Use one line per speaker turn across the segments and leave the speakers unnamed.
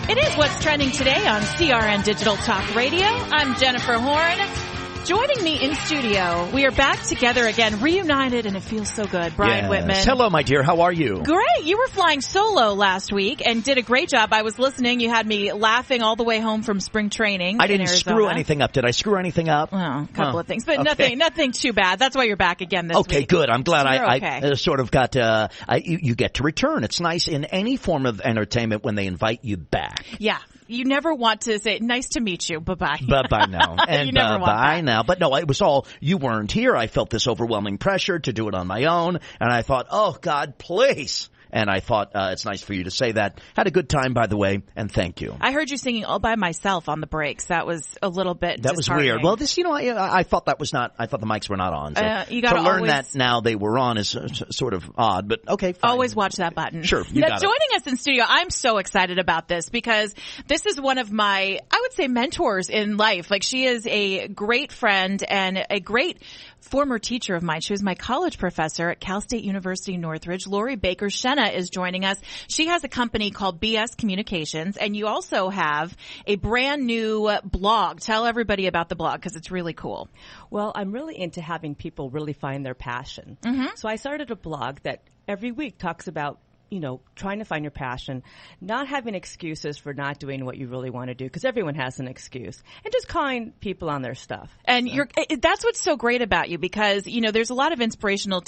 It is What's Trending Today on CRN Digital Talk Radio. I'm Jennifer Horn. Joining me in studio, we are back together again, reunited, and it feels so good. Brian Whitman.
Hello, my dear. How are you?
Great. You were flying solo last week and did a great job. I was listening. You had me laughing all the way home from spring training.
I didn't screw anything up. Did I screw anything up?
Well, a couple of things, but nothing too bad. That's why you're back again this week.
Okay, good. I'm glad
I
sort of got, you get to return. It's nice in any form of entertainment when they invite you back.
Yeah. You never want to say, nice to meet you. Bye-bye.
Bye-bye now. And
you never want
bye
that.
now. But no, it was all, you weren't here. I felt this overwhelming pressure to do it on my own. And I thought, oh, God, please. And I thought it's nice for you to say that. Had a good time, by the way, and thank you.
I heard you singing all by myself on the breaks. That was a little bit
That was weird. Well, this, I thought that was not, I thought the mics were not on. So
you gotta
to learn that now they were on is sort of odd, but okay, fine.
Always watch that button.
Sure,
now, joining us in studio, I'm so excited about this because this is one of my, I would say, mentors in life. Like, she is a great friend and a great former teacher of mine. She was my college professor at Cal State University Northridge. Lori Baker Shenna is joining us. She has a company called BS Communications, and you also have a brand new blog. Tell everybody about the blog because it's really cool.
Well, I'm really into having people really find their passion. So I started a blog that every week talks about trying to find your passion, not having excuses for not doing what you really want to do, because everyone has an excuse, and just calling people on their stuff.
And that's what's so great about you, because, there's a lot of inspirational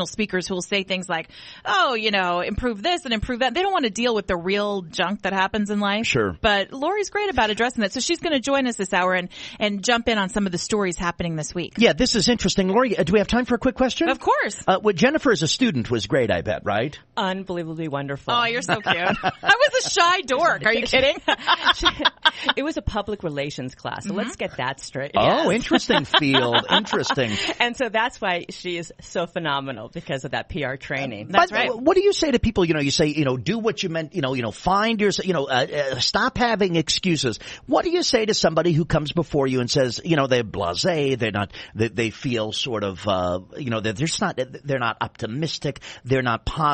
speakers who will say things like, oh, improve this and improve that. They don't want to deal with the real junk that happens in life.
Sure.
But Lori's great about addressing that. So she's going to join us this hour and jump in on some of the stories happening this week.
Yeah, this is interesting. Lori, do we have time for a quick question?
Of course.
What Jennifer as a student was great, I bet, right?
Unbelievably wonderful.
Oh, you're so cute. I was a shy dork. Are you kidding?
It was a public relations class, so let's get that straight.
Oh, interesting field. Interesting.
And so that's why she is so phenomenal, because of that PR training.
That's right.
What do you say to people, you say, do what you meant, find your, stop having excuses. What do you say to somebody who comes before you and says, they're blasé, they're not, they feel sort of, they're not optimistic, they're not positive,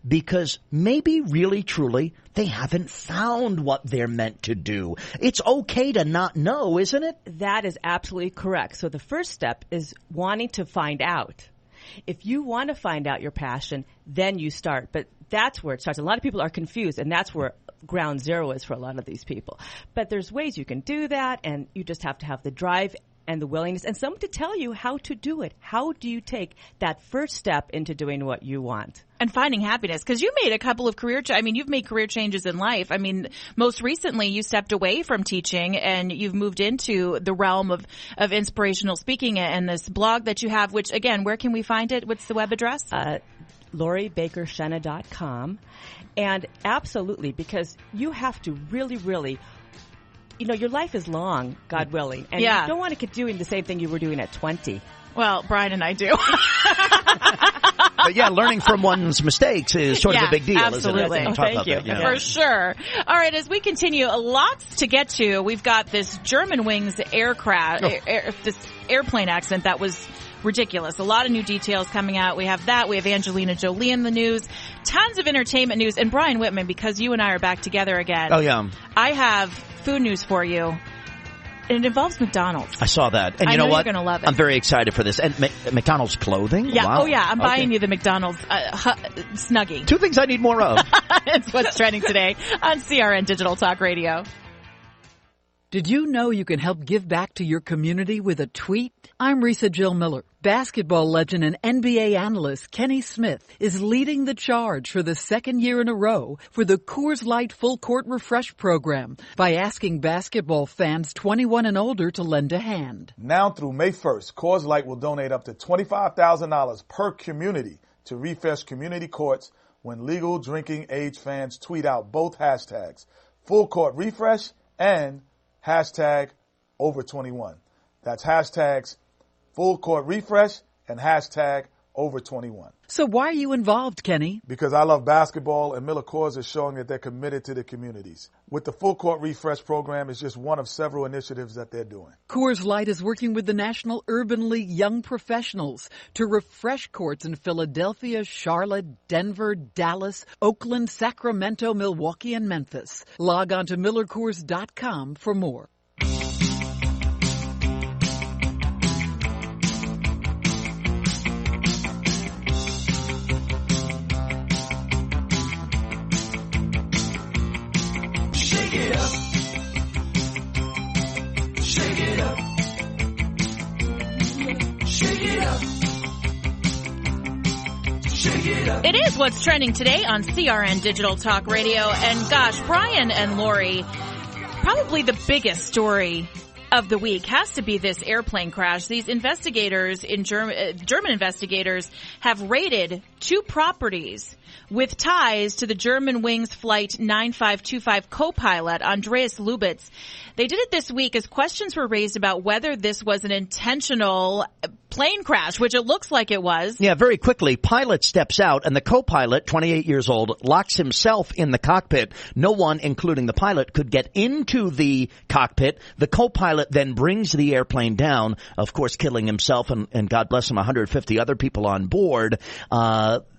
because maybe really truly they haven't found what they're meant to do. It's okay to not know, isn't it?
That is absolutely correct. So the first step is wanting to find out. If you want to find out your passion, then you start. But that's where it starts. A lot of people are confused, and that's where ground zero is for a lot of these people. But there's ways you can do that, and you just have to have the drive and the willingness and someone to tell you how to do it. How do you take that first step into doing what you want?
And finding happiness, because you made a couple of you've made career changes in life. I mean, most recently you stepped away from teaching and you've moved into the realm of inspirational speaking and this blog that you have, which again, where can we find it? What's the web address?
LoriBakerShenna.com. And absolutely, because you have to really, really, your life is long, God willing, and you don't want to keep doing the same thing you were doing at 20.
Well, Brian and I do.
But yeah, learning from one's mistakes is sort of a big deal,
absolutely.
isn't it?
Thank you.
For sure. All right, as we continue, lots to get to. We've got this Germanwings this airplane accident that was ridiculous. A lot of new details coming out. We have that. We have Angelina Jolie in the news. Tons of entertainment news. And Brian Whitman, because you and I are back together again.
Oh, yeah.
I have food news for you. And it involves McDonald's.
I saw that. And
I
you know what?
You're going to love it.
I'm very excited for this. And McDonald's clothing?
Yeah.
Wow.
Oh, yeah. I'm buying you the McDonald's Snuggie.
Two things I need more of.
It's What's Trending Today on CRN Digital Talk Radio.
Did you know you can help give back to your community with a tweet? I'm Risa Jill Miller. Basketball legend and NBA analyst Kenny Smith is leading the charge for the second year in a row for the Coors Light Full Court Refresh program by asking basketball fans 21 and older to lend a hand.
Now through May 1st, Coors Light will donate up to $25,000 per community to refresh community courts when legal drinking age fans tweet out both hashtags, Full Court Refresh and hashtag over 21. That's hashtags Full Court Refresh and hashtag over 21.
So why are you involved, Kenny?
Because I love basketball, and Miller Coors is showing that they're committed to the communities. With the Full Court Refresh program, it's just one of several initiatives that they're doing.
Coors Light is working with the National Urban League Young Professionals to refresh courts in Philadelphia, Charlotte, Denver, Dallas, Oakland, Sacramento, Milwaukee, and Memphis. Log on to MillerCoors.com for more.
It is what's trending today on CRN Digital Talk Radio. And gosh, Brian and Lori, probably the biggest story of the week has to be this airplane crash. These investigators in German investigators have raided 2 properties with ties to the Germanwings Flight 9525 co-pilot Andreas Lubitz. They did it this week as questions were raised about whether this was an intentional plane crash, which it looks like it was.
Yeah, very quickly, pilot steps out and the co-pilot, 28 years old, locks himself in the cockpit. No one, including the pilot, could get into the cockpit. The co-pilot then brings the airplane down, of course, killing himself and God bless him, 150 other people on board.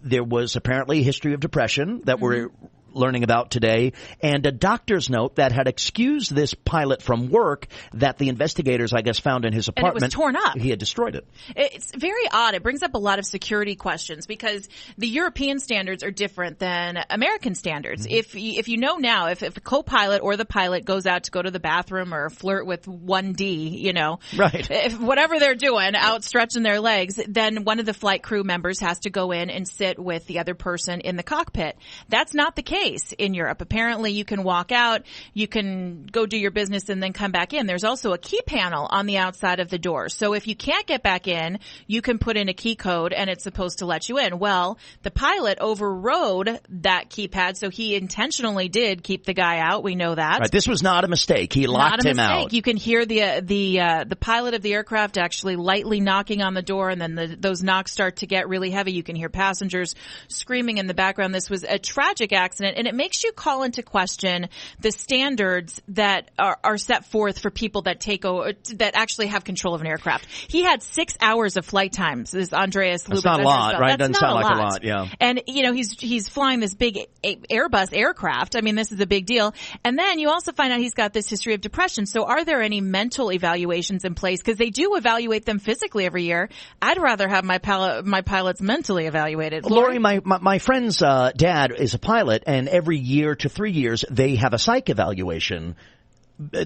There was apparently a history of depression that we're learning about today, and a doctor's note that had excused this pilot from work that the investigators, I guess, found in his apartment.
And it was torn up.
He had destroyed it.
It's very odd. It brings up a lot of security questions because the European standards are different than American standards. If you know now, if a co-pilot or the pilot goes out to go to the bathroom or flirt with 1D, you know,
right,
if whatever they're doing, out stretching their legs, then one of the flight crew members has to go in and sit with the other person in the cockpit. That's not the case in Europe. Apparently you can walk out, you can go do your business and then come back in. There's also a key panel on the outside of the door. So if you can't get back in, you can put in a key code and it's supposed to let you in. Well, the pilot overrode that keypad, so he intentionally did keep the guy out. We know that.
Right. This was not a mistake. He locked him out.
You can hear the pilot of the aircraft actually lightly knocking on the door, and then those knocks start to get really heavy. You can hear passengers screaming in the background. This was a tragic accident, and it makes you call into question the standards that are set forth for people that that actually have control of an aircraft. He had 6 hours of flight time. This Andreas Lubitz.
That's not a lot, right?
That's
doesn't sound like a lot, yeah.
And you know, he's flying this big Airbus aircraft. I mean, this is a big deal. And then you also find out he's got this history of depression. So are there any mental evaluations in place? Because they do evaluate them physically every year. I'd rather have my pilots mentally evaluated.
Lori, my friend's dad is a pilot, and every year to 3 years they have a psych evaluation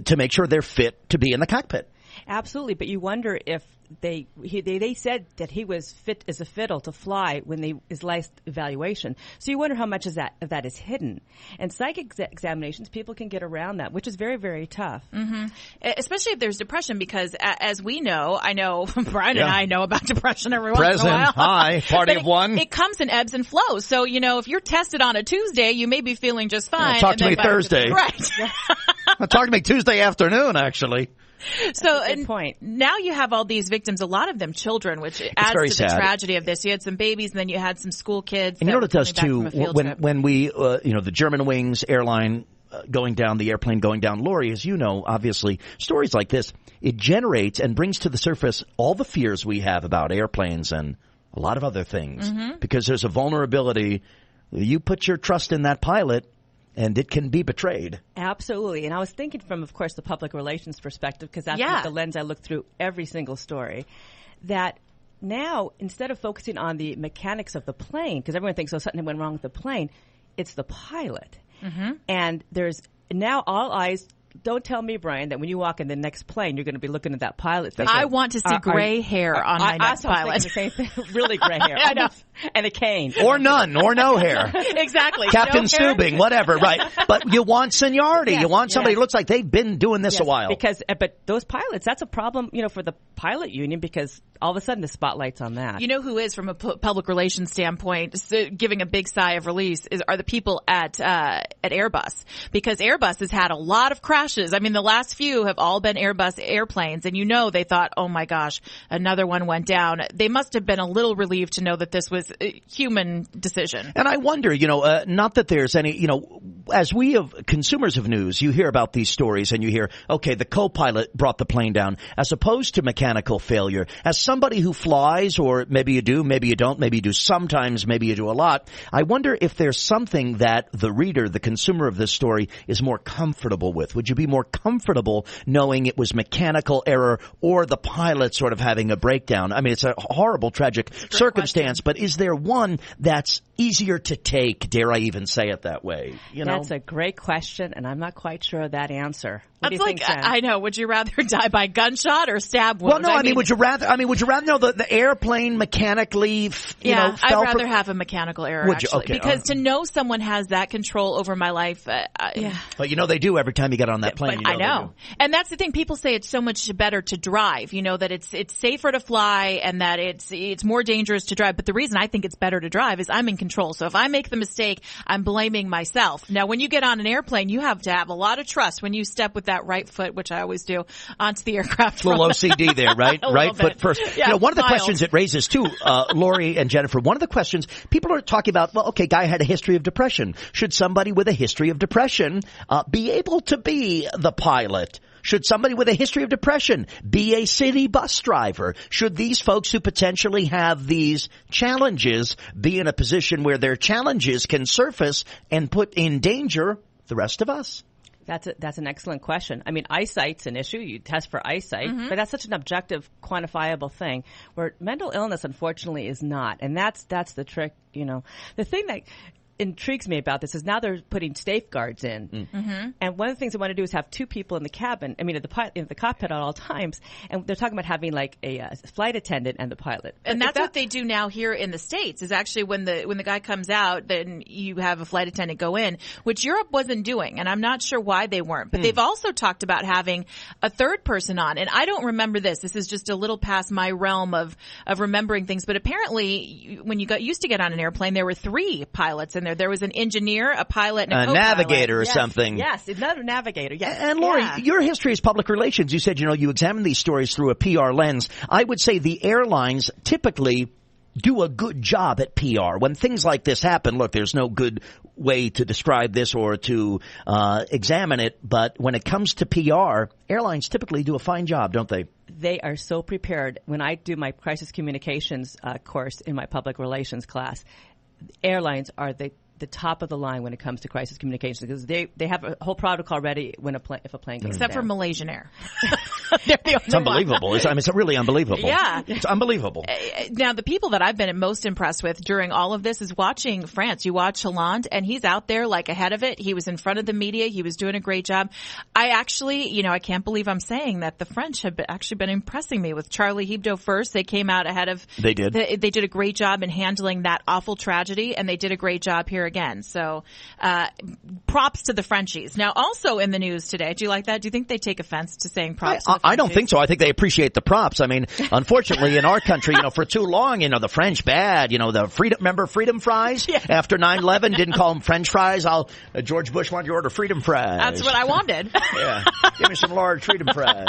to make sure they're fit to be in the cockpit.
Absolutely, but you wonder if they said that he was fit as a fiddle to fly when his last evaluation. So you wonder how much of that is hidden. And psych examinations, people can get around that, which is very, very tough.
Mm-hmm. Especially if there's depression, because as we know, I know Brian and I know about depression every once in a while.
Hi, party of one.
It comes in ebbs and flows. So, you know, if you're tested on a Tuesday, you may be feeling just fine.
Talk to me Thursday.
Right.
Talk to me Tuesday afternoon, actually.
So now you have all these victims, a lot of them children, which adds to the tragedy of this. You had some babies, and then you had some school kids.
And you know what it does too? When we, the Germanwings airline going down, the airplane going down, Lori, as you know, obviously, stories like this, it generates and brings to the surface all the fears we have about airplanes and a lot of other things. Mm-hmm. Because there's a vulnerability. You put your trust in that pilot, and it can be betrayed.
Absolutely. And I was thinking from, of course, the public relations perspective, because that's the lens I look through every single story, that now, instead of focusing on the mechanics of the plane, because everyone thinks, something went wrong with the plane, it's the pilot. Mm-hmm. And there's now all eyes. Don't tell me, Brian, that when you walk in the next plane, you're going to be looking at that pilot.
I want to see gray hair on my next pilot.
The same thing. Really gray hair.
I know.
And a cane.
Or none, or no hair.
Exactly.
Captain
no
Stubing, whatever, right. But you want seniority. Yes, you want somebody who looks like they've been doing this a while.
But those pilots, that's a problem, for the pilot union, because all of a sudden the spotlight's on that.
You know who is, from a public relations standpoint, giving a big sigh of release are the people at Airbus, because Airbus has had a lot of crashes. I mean, the last few have all been Airbus airplanes, and they thought, oh my gosh, another one went down. They must have been a little relieved to know that this was a human decision.
And I wonder, not that there's any, as we have consumers of news, you hear about these stories and you hear, okay, the co-pilot brought the plane down, as opposed to mechanical failure. As somebody who flies, or maybe you do, maybe you don't, maybe you do sometimes, maybe you do a lot, I wonder if there's something that the reader, the consumer of this story, is more comfortable with. Would you be more comfortable knowing it was mechanical error or the pilot sort of having a breakdown? I mean, it's a horrible, tragic circumstance, but is there one that's easier to take, dare I even say it that way?
That's a great question, and I'm not quite sure of that answer. What do
That's
you think, Jen?
I know. Would you rather die by gunshot or stab wound?
Well, no, I mean, would you rather know the airplane mechanically,
I'd
fell
rather have a mechanical error,
Would you?
actually.
Okay,
because to know someone has that control over my life,
But they do every time you get on that plane.
But I know. And that's the thing. People say it's so much better to drive, that it's safer to fly and that it's more dangerous to drive. But the reason I think it's better to drive is I'm in control. So if I make the mistake, I'm blaming myself. Now, when you get on an airplane, you have to have a lot of trust when you step with that right foot, which I always do, onto the aircraft.
A little OCD there, right? Right foot first.
Yeah,
one of the
mild.
questions it raises too, Lori and Jennifer, one of the questions people are talking about, well, okay, guy had a history of depression. Should somebody with a history of depression be able to be the pilot? Should somebody with a history of depression be a city bus driver? Should these folks who potentially have these challenges be in a position where their challenges can surface and put in danger the rest of us?
That's an excellent question. I mean, eyesight's an issue. You test for eyesight, but that's such an objective, quantifiable thing, where mental illness, unfortunately, is not. And that's the trick, The thing that intrigues me about this is now they're putting safeguards in. And one of the things they want to do is have two people in the cabin, in the cockpit at all times. And they're talking about having like a flight attendant and the pilot.
And that's what they do now here in the States, is actually when the guy comes out, then you have a flight attendant go in, which Europe wasn't doing. And I'm not sure why they weren't. But they've also talked about having a third person on. And I don't remember this. This is just a little past my realm of remembering things. But apparently, when you used to get on an airplane, there were 3 pilots in there. There was an engineer, a pilot, and a co-pilot.
Navigator or something.
Yes, another navigator. Yes.
And Lori, your history is public relations. You said, you examine these stories through a PR lens. I would say the airlines typically do a good job at PR. When things like this happen, look, there's no good way to describe this or to examine it, but when it comes to PR, airlines typically do a fine job, don't they?
They are so prepared. When I do my crisis communications course in my public relations class, airlines are the top of the line when it comes to crisis communications, because they have a whole protocol ready when if a plane goes
Except
down.
for Malaysian Air. They're the only
It's unbelievable. It's really unbelievable.
Yeah.
It's unbelievable.
Now, the people that I've been most impressed with during all of this is watching France. You watch Hollande, and he's out there like ahead of it. He was in front of the media. He was doing a great job. I actually, I can't believe I'm saying that the French have actually been impressing me with Charlie Hebdo first. They came out ahead of.
They did.
They did a great job in handling that awful tragedy, and they did a great job here again. So, props to the Frenchies. Now, also in the news today, do you like that? Do you think they take offense to saying props?
I don't think so. I think they appreciate the props. I mean, unfortunately, in our country, for too long, the French bad. The freedom fries after 9/11 didn't call them French fries. George Bush wanted you to order freedom fries.
That's what I wanted.
Yeah, give me some large freedom fries.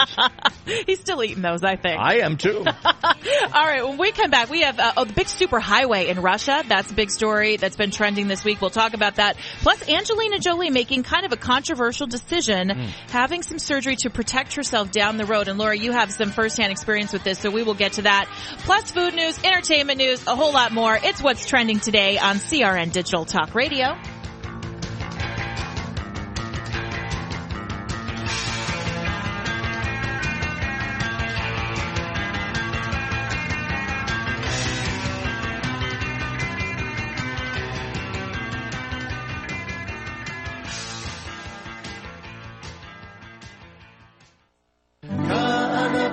He's still eating those, I think.
I am too.
All right, when we come back, we have the big superhighway in Russia. That's a big story that's been trending this week. We'll talk about that. Plus, Angelina Jolie making kind of a controversial decision, having some surgery to protect herself down the road. And Laura, you have some firsthand experience with this, so we will get to that. Plus, food news, entertainment news, a whole lot more. It's what's trending today on CRN Digital Talk Radio.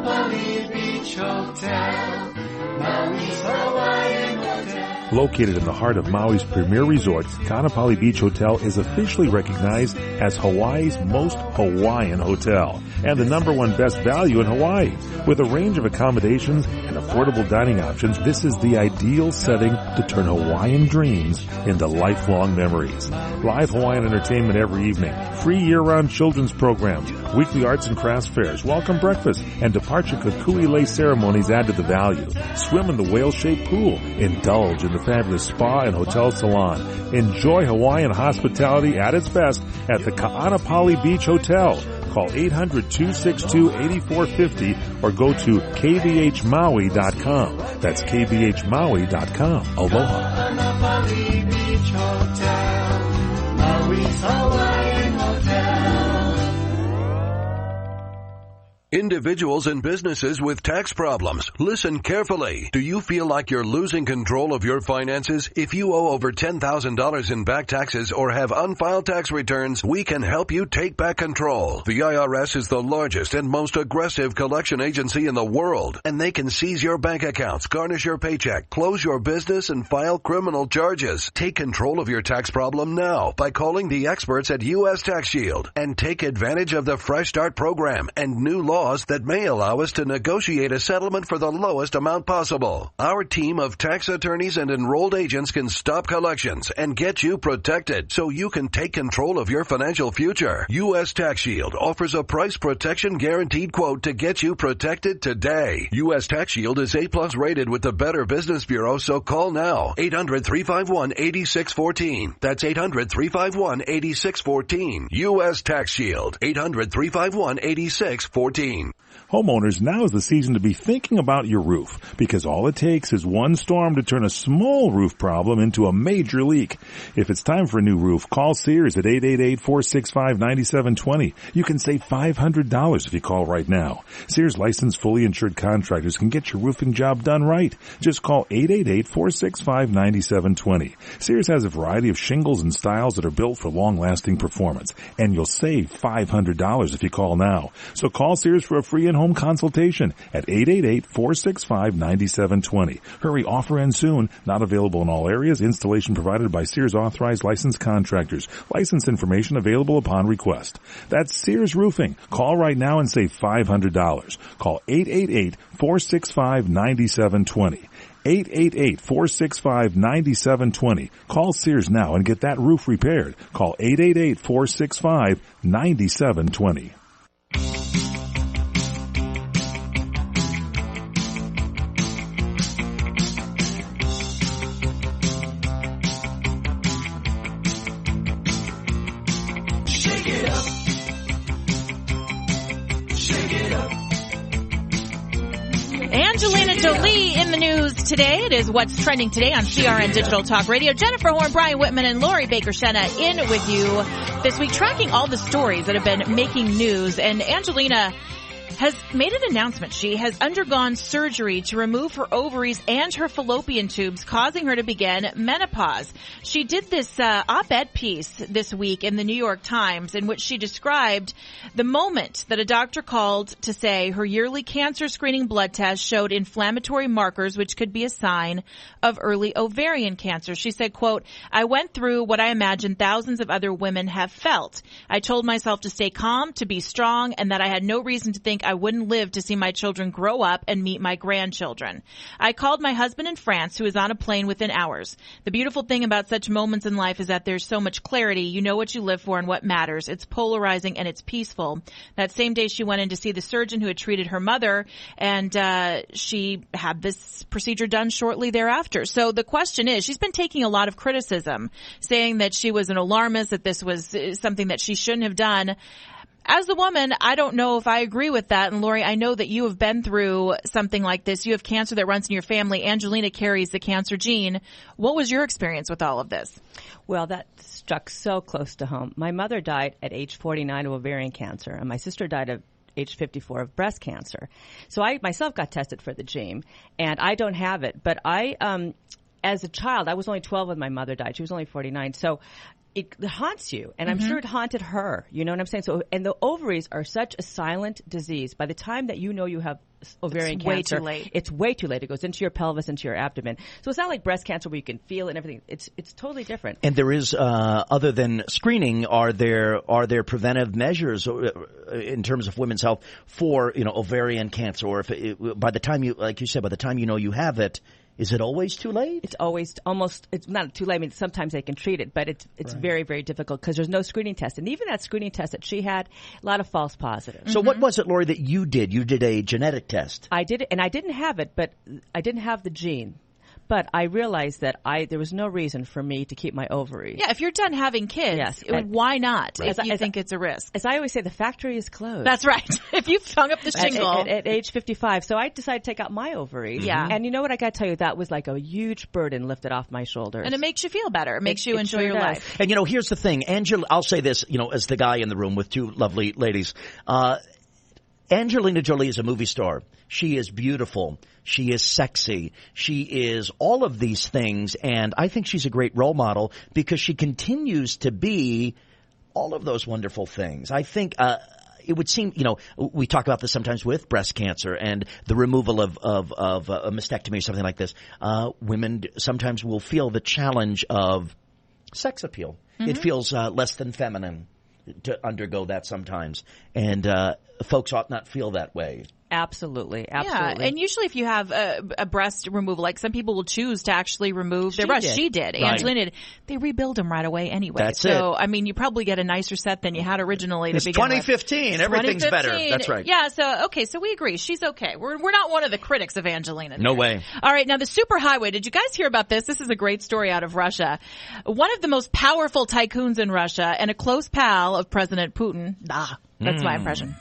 Palm Beach Hotel, Maui's Hawaiian Hotel. Located in the heart of Maui's premier resort, Ka'anapali Beach Hotel is officially recognized as Hawaii's most Hawaiian hotel and the #1 best value in Hawaii. With a range of accommodations and affordable dining options, this is the ideal setting to turn Hawaiian dreams into lifelong memories. Live Hawaiian entertainment every evening, free year-round children's programs, weekly arts and crafts fairs, welcome breakfast, and departure kukui lei ceremonies add to the value. Swim in the whale-shaped pool. Indulge in the fabulous spa and hotel salon. Enjoy Hawaiian hospitality at its best at the Ka'anapali Beach Hotel. Call 800-262-8450 or go to kvhmaui.com. That's kvhmaui.com. Aloha.
Ka'anapali Beach Hotel, Maui's Hawaiian Hotel.
Individuals and businesses with tax problems, listen carefully. Do you feel like you're losing control of your finances? If you owe over $10,000 in back taxes or have unfiled tax returns, we can help you take back control. The IRS is the largest and most aggressive collection agency in the world, and they can seize your bank accounts, garnish your paycheck, close your business, and file criminal charges. Take control of your tax problem now by calling the experts at U.S. Tax Shield and take advantage of the Fresh Start program and new laws that may allow us to negotiate a settlement for the lowest amount possible. Our team of tax attorneys and enrolled agents can stop collections and get you protected so you can take control of your financial future. U.S. Tax Shield offers a price protection guaranteed quote to get you protected today. U.S. Tax Shield is A+ rated with the Better Business Bureau, so call now. 800-351-8614. That's 800-351-8614. U.S. Tax Shield. 800-351-8614.
Homeowners, now is the season to be thinking about your roof, because all it takes is one storm to turn a small roof problem into a major leak. If it's time for a new roof, call Sears at 888-465-9720. You can save $500 if you call right now. Sears licensed, fully insured contractors can get your roofing job done right. Just call 888-465-9720. Sears has a variety of shingles and styles that are built for long-lasting performance, and you'll save $500 if you call now. So call Sears for a free in-home consultation at 888-465-9720. Hurry, offer ends soon. Not available in all areas. Installation provided by Sears authorized licensed contractors. License information available upon request. That's Sears Roofing. Call right now and save $500. Call 888-465-9720. 888-465-9720. Call Sears now and get that roof repaired. Call 888-465-9720.
Angelina Jolie in the news today. It is What's Trending Today on CRN Digital Talk Radio. Jennifer Horn, Brian Whitman, and Lori Baker-Shenna in with you this week, tracking all the stories that have been making news. And Angelina has made an announcement. She has undergone surgery to remove her ovaries and her fallopian tubes, causing her to begin menopause. She did this op-ed piece this week in the New York Times in which she described the moment that a doctor called to say her yearly cancer screening blood test showed inflammatory markers, which could be a sign of early ovarian cancer. She said, quote, "I went through what I imagine thousands of other women have felt. I told myself to stay calm, to be strong, and that I had no reason to think I wouldn't live to see my children grow up and meet my grandchildren. I called my husband in France, who is on a plane within hours. The beautiful thing about such moments in life is that there's so much clarity. You know what you live for and what matters. It's polarizing and it's peaceful." That same day, she went in to see the surgeon who had treated her mother, and she had this procedure done shortly thereafter. So the question is, she's been taking a lot of criticism, saying that she was an alarmist, that this was something that she shouldn't have done. As a woman, I don't know if I agree with that. And Lori, I know that you have been through something like this. You have cancer that runs in your family. Angelina carries the cancer gene. What was your experience with all of this?
Well, that struck so close to home. My mother died at age 49 of ovarian cancer, and my sister died at age 54 of breast cancer. So I myself got tested for the gene, and I don't have it. But as a child, I was only 12 when my mother died. She was only 49. So it haunts you, and I'm sure it haunted her. You know what I'm saying? So, and the ovaries are such a silent disease. By the time that you know you have ovarian cancer,
way too late.
It's way too late. It goes into your pelvis, into your abdomen. So it's not like breast cancer where you can feel it and everything. It's totally different.
And there is, other than screening, are there preventive measures in terms of women's health for ovarian cancer? Or if by the time you, like you said, by the time you know you have it, is it always too late?
It's always it's not too late. I mean, sometimes they can treat it, but it's very, very difficult because there's no screening test. And even that screening test that she had, a lot of false positives.
So what was it, Lori, that you did? You did a genetic test.
I did it, and I didn't have it, but I didn't have the gene. But I realized that there was no reason for me to keep my ovaries.
Yeah, if you're done having kids,
Yes.
why not?
Right.
If you think it's a risk.
As I always say, the factory is closed.
That's right. If you've hung up the shingle.
At age 55. So I decided to take out my ovaries.
Yeah.
And you know what? I got to tell you, that was like a huge burden lifted off my shoulders.
And it makes you feel better. It makes you enjoy
sure
your
does.
life.
And here's the thing, Angela. I'll say this, as the guy in the room with two lovely ladies. Angelina Jolie is a movie star. She is beautiful. She is sexy. She is all of these things, and I think she's a great role model because she continues to be all of those wonderful things. I think it would seem, we talk about this sometimes with breast cancer and the removal of a mastectomy or something like this. Women sometimes will feel the challenge of sex appeal. It feels less than feminine to undergo that sometimes, and folks ought not feel that way.
Absolutely.
Yeah, and usually if you have a breast removal, like some people will choose to actually remove their breast. She did.
Right.
Angelina did. They rebuild them right away anyway.
That's it.
I mean, you probably get a nicer set than you had originally to
It's
begin
2015.
with.
Everything's better. That's right.
Yeah, so we agree. She's okay. We're not one of the critics of Angelina.
No way.
All right, now the superhighway. Did you guys hear about this? This is a great story out of Russia. One of the most powerful tycoons in Russia and a close pal of President Putin. That's my impression.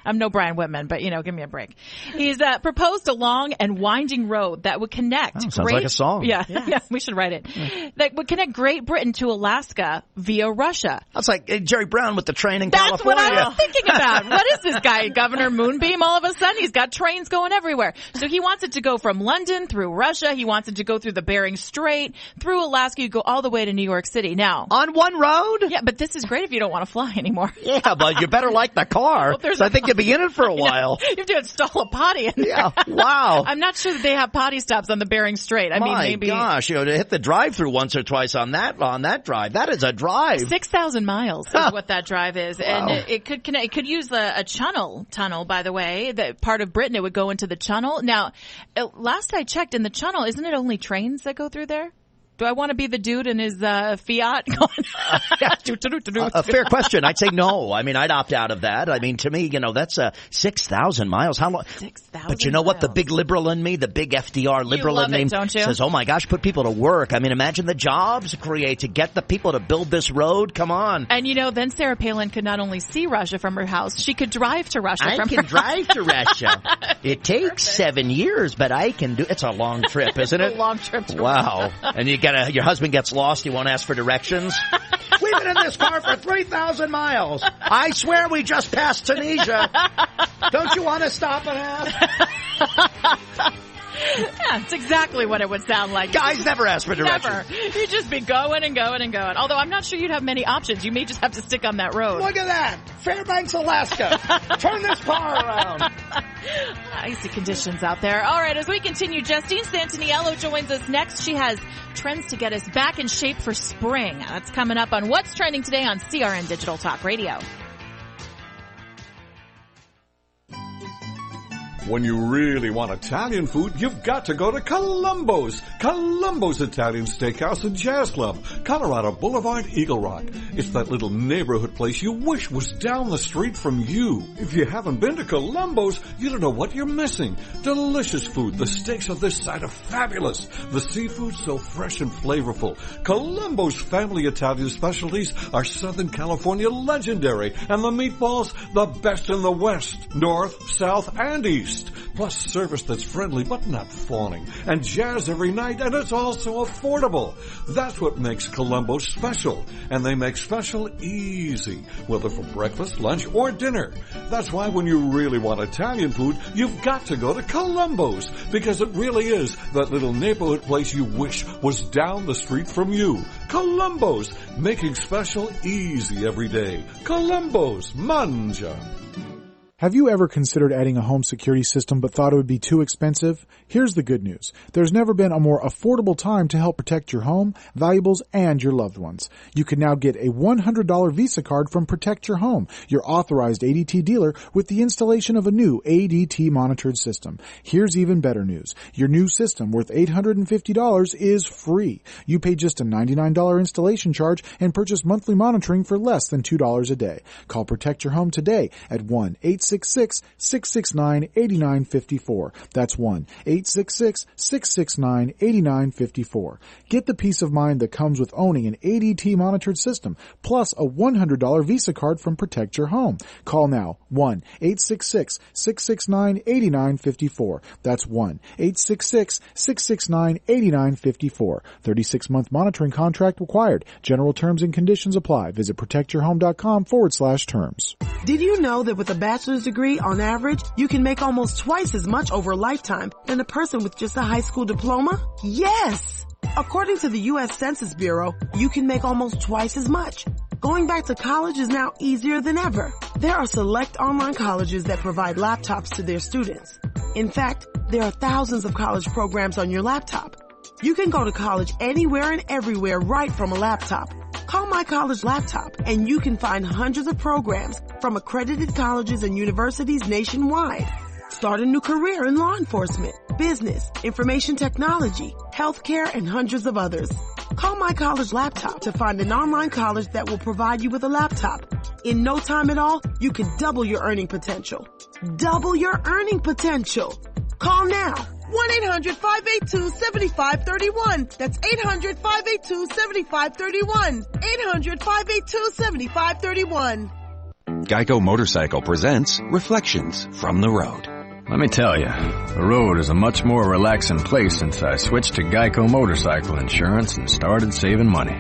I'm no Brian Whitman, but give me a break. He's proposed a long and winding road that would connect.
Sounds like a song.
Yeah, yeah, we should write it. That would connect Great Britain to Alaska via Russia.
That's like Jerry Brown with the train in
That's
California.
what I was thinking about. What is this guy, Governor Moonbeam? All of a sudden, he's got trains going everywhere. So he wants it to go from London through Russia. He wants it to go through the Bering Strait, through Alaska. You go all the way to New York City. Now,
on one road?
Yeah, but this is great if you don't want to fly anymore.
Yeah, but you better like the car. So I think you'll be in it for a while.
You have to install a potty in there.
Yeah, wow.
I'm not sure that they have potty stops on the Bering Strait. I mean, maybe.
My gosh, to hit the drive-through once or twice on that drive. That is a drive.
6,000 miles is what that drive is. Wow. And it could connect. It could use a tunnel, by the way. That part of Britain, it would go into the tunnel. Now, last I checked, in the tunnel, isn't it only trains that go through there? Do I want to be the dude in his Fiat going?
A fair question. I'd say no. I mean, I'd opt out of that. I mean, to me, that's 6,000 miles. How long?
6,000
But you know what? The big liberal in me, the big FDR liberal in me,
don't you?
says, oh my gosh, put people to work. I mean, imagine the jobs create to get the people to build this road. Come on.
And then Sarah Palin could not only see Russia from her house, she could drive to Russia from her house.
I can drive to Russia. It takes 7 years, but I can do. It's a long trip, isn't it?
It's a long trip to
Wow. And your husband gets lost. You won't ask for directions. We've been in this car for 3,000 miles. I swear we just passed Tunisia. Don't you want to stop and ask?
Yeah, it's exactly what it would sound like.
Guys never ask for directions.
Never. You'd just be going and going and going. Although I'm not sure you'd have many options. You may just have to stick on that road.
Look at that. Fairbanks, Alaska. Turn this car around.
Icy conditions out there. All right, as we continue, Justine Santaniello joins us next. She has trends to get us back in shape for spring. That's coming up on What's Trending Today on CRN Digital Talk Radio.
When you really want Italian food, you've got to go to Columbo's. Columbo's Italian Steakhouse and Jazz Club, Colorado Boulevard, Eagle Rock. It's that little neighborhood place you wish was down the street from you. If you haven't been to Columbo's, you don't know what you're missing. Delicious food. The steaks on this side are fabulous. The seafood so fresh and flavorful. Columbo's family Italian specialties are Southern California legendary, and the meatballs, the best in the West, North, South, and East. taste, plus service that's friendly but not fawning, and jazz every night, and it's also affordable. That's what makes Columbo's special, and they make special easy, whether for breakfast, lunch, or dinner. That's why when you really want Italian food, you've got to go to Columbo's, because it really is that little neighborhood place you wish was down the street from you. Columbo's, making special easy every day. Columbo's, mangia.
Have you ever considered adding a home security system but thought it would be too expensive? Here's the good news. There's never been a more affordable time to help protect your home, valuables, and your loved ones. You can now get a $100 Visa card from Protect Your Home, your authorized ADT dealer, with the installation of a new ADT monitored system. Here's even better news. Your new system, worth $850, is free. You pay just a $99 installation charge and purchase monthly monitoring for less than $2 a day. Call Protect Your Home today at 1-866-669-8954. That's 1-866-669-8954. Get the peace of mind that comes with owning an ADT monitored system, plus a $100 Visa card from Protect Your Home. Call now, 1-866-669-8954. That's 1-866-669-8954. 36-month monitoring contract required. General terms and conditions apply. Visit protectyourhome.com/terms.
Did you know that with a bachelor's degree, on average, you can make almost twice as much over a lifetime than a person with just a high school diploma? Yes! According to the U.S. Census Bureau, you can make almost twice as much. Going back to college is now easier than ever. There are select online colleges that provide laptops to their students. In fact, there are thousands of college programs on your laptop. You can go to college anywhere and everywhere right from a laptop. Call My College Laptop and you can find hundreds of programs from accredited colleges and universities nationwide. Start a new career in law enforcement, business, information technology, healthcare, and hundreds of others. Call My College Laptop to find an online college that will provide you with a laptop. In no time at all, you can double your earning potential. Double your earning potential. Call now. 1-800-582-7531. That's 800-582-7531. 800-582-7531.
Geico Motorcycle presents Reflections from the Road.
Let me tell you, the road is a much more relaxing place since I switched to Geico Motorcycle Insurance and started saving money.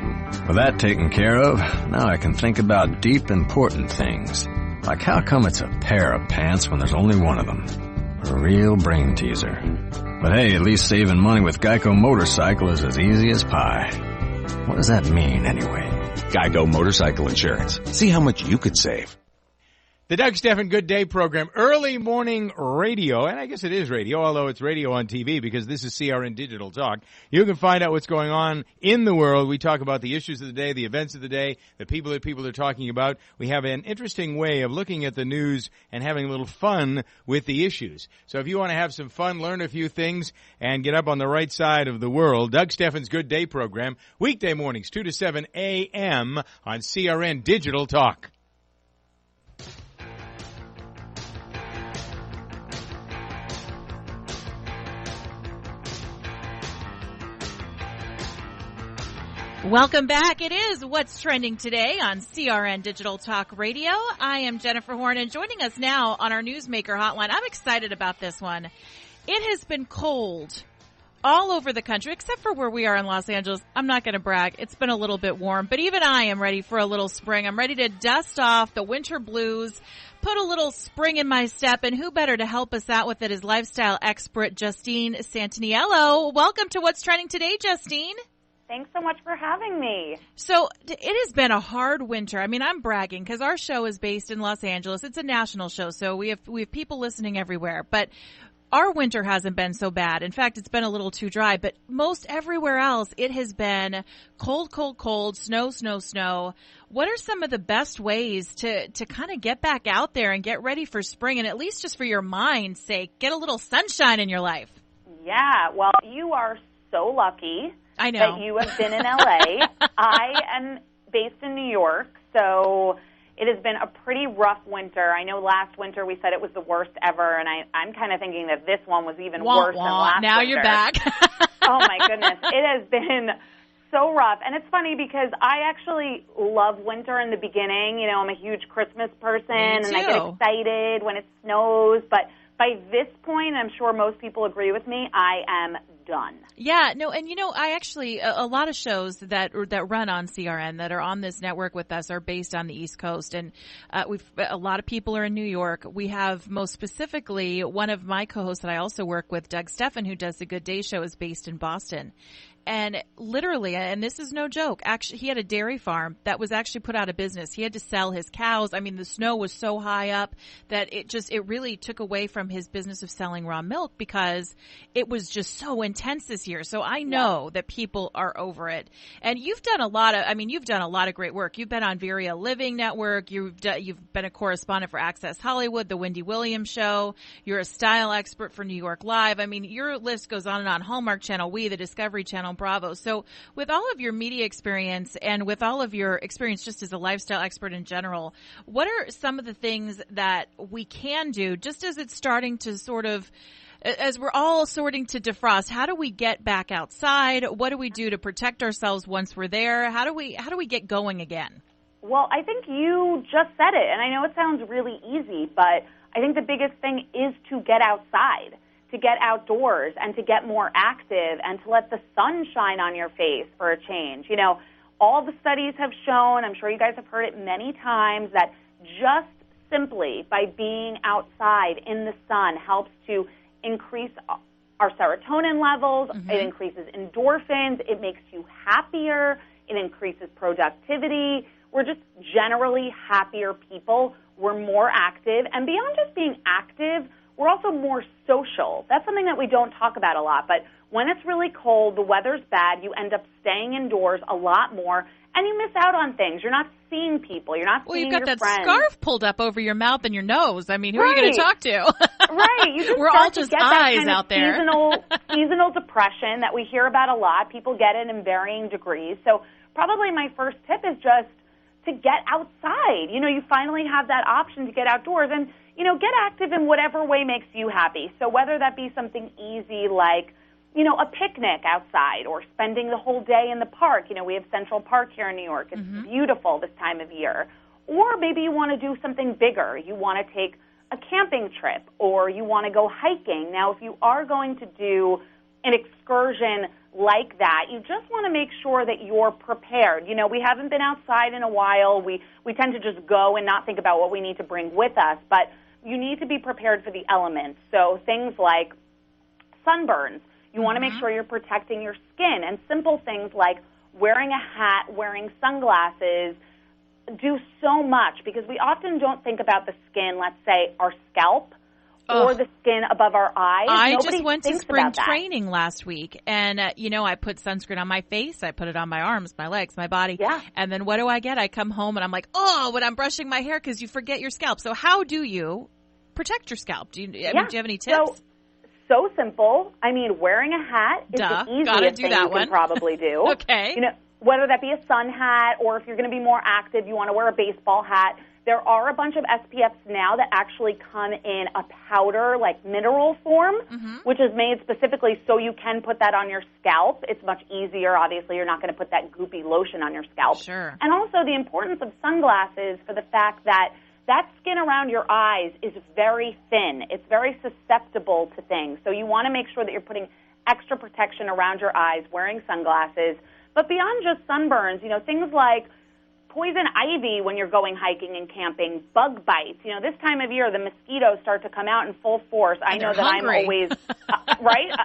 With that taken care of, now I can think about deep, important things. Like how come it's a pair of pants when there's only one of them? A real brain teaser. But hey, at least saving money with Geico Motorcycle is as easy as pie. What does that mean anyway?
Geico Motorcycle Insurance. See how much you could save.
The Doug Stephan Good Day program, early morning radio, and I guess it is radio, although it's radio on TV because this is CRN Digital Talk. You can find out what's going on in the world. We talk about the issues of the day, the events of the day, the people that people are talking about. We have an interesting way of looking at the news and having a little fun with the issues. So if you want to have some fun, learn a few things, and get up on the right side of the world, Doug Stephan's Good Day program, weekday mornings, 2 to 7 a.m. on CRN Digital Talk.
Welcome back. It is What's Trending Today on CRN Digital Talk Radio. I am Jennifer Horn, and joining us now on our Newsmaker hotline, I'm excited about this one. It has been cold all over the country, except for where we are in Los Angeles. I'm not going to brag. It's been a little bit warm, but even I am ready for a little spring. I'm ready to dust off the winter blues, put a little spring in my step, and who better to help us out with it is lifestyle expert Justine Santaniello. Welcome to What's Trending Today, Justine.
Thanks so much for having me.
So it has been a hard winter. I mean, I'm bragging because our show is based in Los Angeles. It's a national show, so we have people listening everywhere. But our winter hasn't been so bad. In fact, it's been a little too dry. But most everywhere else, it has been cold, cold, cold, snow, snow, snow. What are some of the best ways to kind of get back out there and get ready for spring, and at least just for your mind's sake, get a little sunshine in your life?
Yeah, well, you are so lucky.
I know.
That you have been in L.A. I am based in New York, so it has been a pretty rough winter. I know last winter we said it was the worst ever, and I'm kind of thinking that this one was even worse than last
now
winter.
You're back.
Oh, my goodness. It has been so rough. And it's funny because I actually love winter in the beginning. You know, I'm a huge Christmas person, and I get excited when it snows, but by this point, I'm sure most people agree with me, I am done.
Yeah, no, and I actually, a lot of shows that run on CRN that are on this network with us are based on the East Coast, and a lot of people are in New York. We have, most specifically, one of my co-hosts that I also work with, Doug Steffen, who does the Good Day Show, is based in Boston. And literally, and this is no joke, actually, he had a dairy farm that was actually put out of business. He had to sell his cows. I mean, the snow was so high up that it really took away from his business of selling raw milk because it was just so intense this year. So I know that people are over it. And you've done a lot of great work. You've been on Viria Living Network. You've been a correspondent for Access Hollywood, the Wendy Williams Show. You're a style expert for New York Live. I mean, your list goes on and on. Hallmark Channel, the Discovery Channel, Bravo. So with all of your media experience and with all of your experience just as a lifestyle expert in general, what are some of the things that we can do just as it's starting to as we're all starting to defrost? How do we get back outside? What do we do to protect ourselves once we're there? How do we get going again?
Well, I think you just said it, and I know it sounds really easy, but I think the biggest thing is to get outside, to get outdoors and to get more active and to let the sun shine on your face for a change. All the studies have shown, I'm sure you guys have heard it many times, that just simply by being outside in the sun helps to increase our serotonin levels. It increases endorphins. It makes you happier. It increases productivity. We're just generally happier people. We're more active. And beyond just being active, we're also more social. That's something that we don't talk about a lot. But when it's really cold, the weather's bad, you end up staying indoors a lot more, and you miss out on things. You're not seeing people. You're not seeing your friends.
Well, you've got that scarf pulled up over your mouth and your nose. I mean, who are you going to talk to?
Right. You just
We're
start
all just
to get
eyes
that kind
out
of
there.
seasonal depression that we hear about a lot. People get it in varying degrees. So probably my first tip is just to get outside. You finally have that option to get outdoors and, get active in whatever way makes you happy. So whether that be something easy like, a picnic outside or spending the whole day in the park. We have Central Park here in New York. It's beautiful this time of year. Or maybe you want to do something bigger. You want to take a camping trip or you want to go hiking. Now, if you are going to do an excursion like that, you just want to make sure that you're prepared. We haven't been outside in a while. We tend to just go and not think about what we need to bring with us, but you need to be prepared for the elements. So things like sunburns. You want to make sure you're protecting your skin, and simple things like wearing a hat, wearing sunglasses do so much because we often don't think about the skin, let's say our scalp or the skin above our eyes.
I
Nobody
just went to
thinks
spring
about that.
training last week, and, I put sunscreen on my face, I put it on my arms, my legs, my body, and then what do I get? I come home and I'm like, when I'm brushing my hair because you forget your scalp. So how do you protect your scalp? Do you have any tips?
So simple. I mean, wearing a hat is the easiest thing you can probably do.
Okay.
Whether that be a sun hat or if you're going to be more active, you want to wear a baseball hat. There are a bunch of SPFs now that actually come in a powder, like mineral form, which is made specifically so you can put that on your scalp. It's much easier. Obviously, you're not going to put that goopy lotion on your scalp.
Sure.
And also the importance of sunglasses for the fact that skin around your eyes is very thin. It's very susceptible to things. So you want to make sure that you're putting extra protection around your eyes, wearing sunglasses. But beyond just sunburns, things like poison ivy when you're going hiking and camping, bug bites. This time of year, the mosquitoes start to come out in full force. I know that
hungry.
I'm always,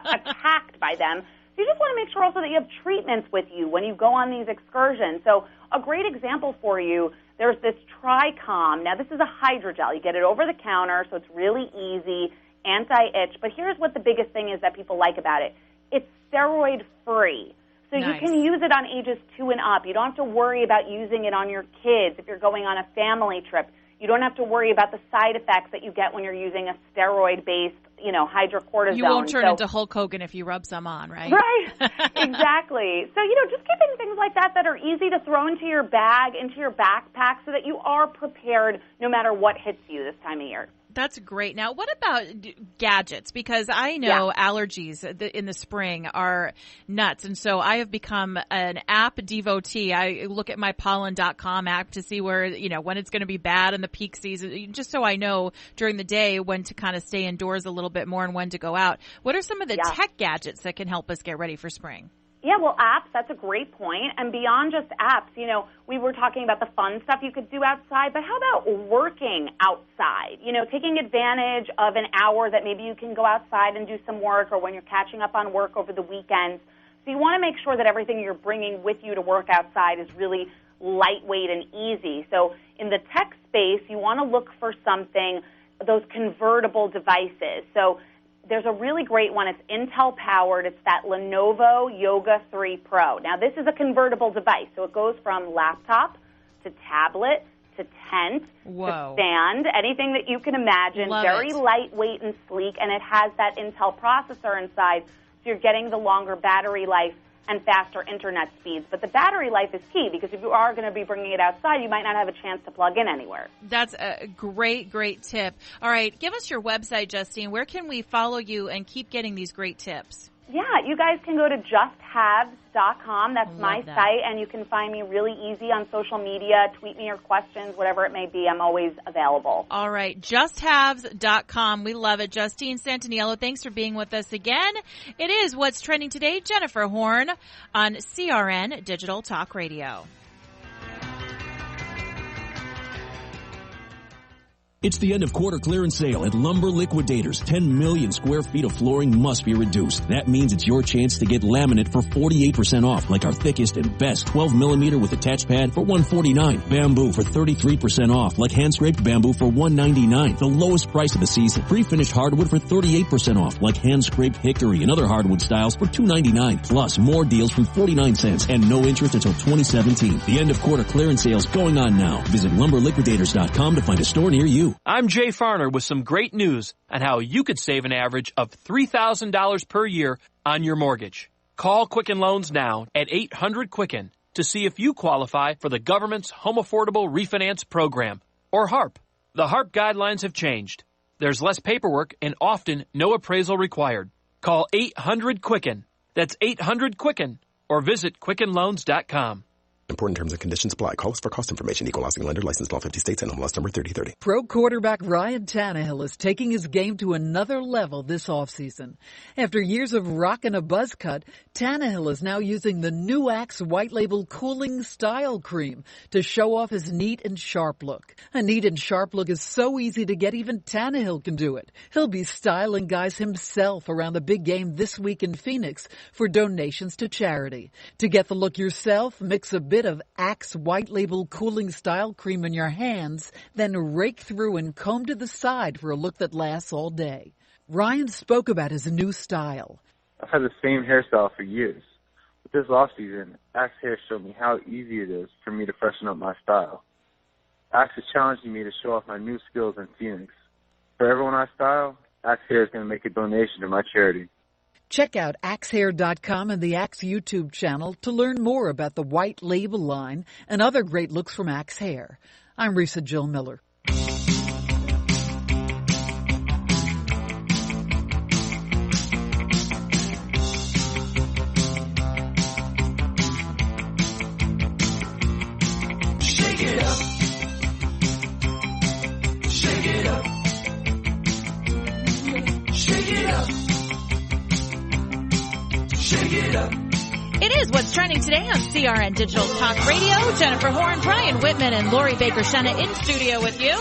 attacked by them. So you just want to make sure also that you have treatments with you when you go on these excursions. So a great example for you, there's this Tricom. Now, this is a hydrogel. You get it over the counter, so it's really easy, anti-itch. But here's what the biggest thing is that people like about it. It's steroid-free. So you can use it on ages 2 and up. You don't have to worry about using it on your kids if you're going on a family trip. You don't have to worry about the side effects that you get when you're using a steroid-based, hydrocortisone.
You won't turn into Hulk Hogan if you rub some on, right?
Right, exactly. So, just keeping things like that are easy to throw into your bag, into your backpack, so that you are prepared no matter what hits you this time of year.
That's great. Now, what about gadgets? Because I know allergies in the spring are nuts. And so I have become an app devotee. I look at my pollen.com app to see where, when it's going to be bad in the peak season, just so I know during the day when to kind of stay indoors a little bit more and when to go out. What are some of the tech gadgets that can help us get ready for spring?
Yeah, well, apps, that's a great point. And beyond just apps, we were talking about the fun stuff you could do outside, but how about working outside? Taking advantage of an hour that maybe you can go outside and do some work, or when you're catching up on work over the weekends. So you want to make sure that everything you're bringing with you to work outside is really lightweight and easy. So in the tech space, you want to look for something, those convertible devices. So there's a really great one. It's Intel-powered. It's that Lenovo Yoga 3 Pro. Now, this is a convertible device, so it goes from laptop to tablet to tent to stand, anything that you can imagine. Very lightweight and sleek, and it has that Intel processor inside, so you're getting the longer battery life and faster internet speeds. But the battery life is key, because if you are going to be bringing it outside, you might not have a chance to plug in anywhere.
That's a great tip. All right, give us your website, Justine. Where can we follow you and keep getting these great tips?
Yeah, you guys can go to justhaves.com. That's my site, and you can find me really easy on social media. Tweet me your questions, whatever it may be. I'm always available.
All right, justhaves.com. We love it. Justine Santaniello, thanks for being with us again. It is What's Trending Today. Jennifer Horn on CRN Digital Talk Radio.
It's the end of quarter clearance sale at Lumber Liquidators. 10 million square feet of flooring must be reduced. That means it's your chance to get laminate for 48% off, like our thickest and best 12 millimeter with attached pad for $149. Bamboo for 33% off, like hand scraped bamboo for $199. The lowest price of the season. Pre-finished hardwood for 38% off, like hand scraped hickory and other hardwood styles for $299. Plus more deals from 49 cents and no interest until 2017. The end of quarter clearance sales going on now. Visit lumberliquidators.com to find a store near you.
I'm Jay Farner with some great news on how you could save an average of $3,000 per year on your mortgage. Call Quicken Loans now at 800-QUICKEN to see if you qualify for the government's Home Affordable Refinance Program, or HARP. The HARP guidelines have changed. There's less paperwork and often no appraisal required. Call 800-QUICKEN. That's 800-QUICKEN, or visit QuickenLoans.com.
Important terms and conditions apply. Call us for cost information. Equal housing lender. Licensed in all 50 states. And MLS number 3030.
Pro quarterback Ryan Tannehill is taking his game to another level this offseason. After years of rocking a buzz cut, Tannehill is now using the new Axe White Label Cooling Style Cream to show off his neat and sharp look. A neat and sharp look is so easy to get, even Tannehill can do it. He'll be styling guys himself around the big game this week in Phoenix for donations to charity. To get the look yourself, mix a bit of Axe White Label Cooling Style Cream in your hands, then rake through and comb to the side for a look that lasts all day. Ryan spoke about his new style.
I've had the same hairstyle for years. But this off-season, Axe Hair showed me how easy it is for me to freshen up my style. Axe is challenging me to show off my new skills in Phoenix. For everyone I style, Axe Hair is going to make a donation to my charity.
Check out AxeHair.com and the Axe YouTube channel to learn more about the White Label line and other great looks from Axe Hair. I'm Risa Jill Miller.
Shake it up. Shake it up. Shake it up. Shake it up.
It is What's Trending Today on CRN Digital Talk Radio. Jennifer Horn, Brian Whitman, and Lori Baker-Shenna in studio with you.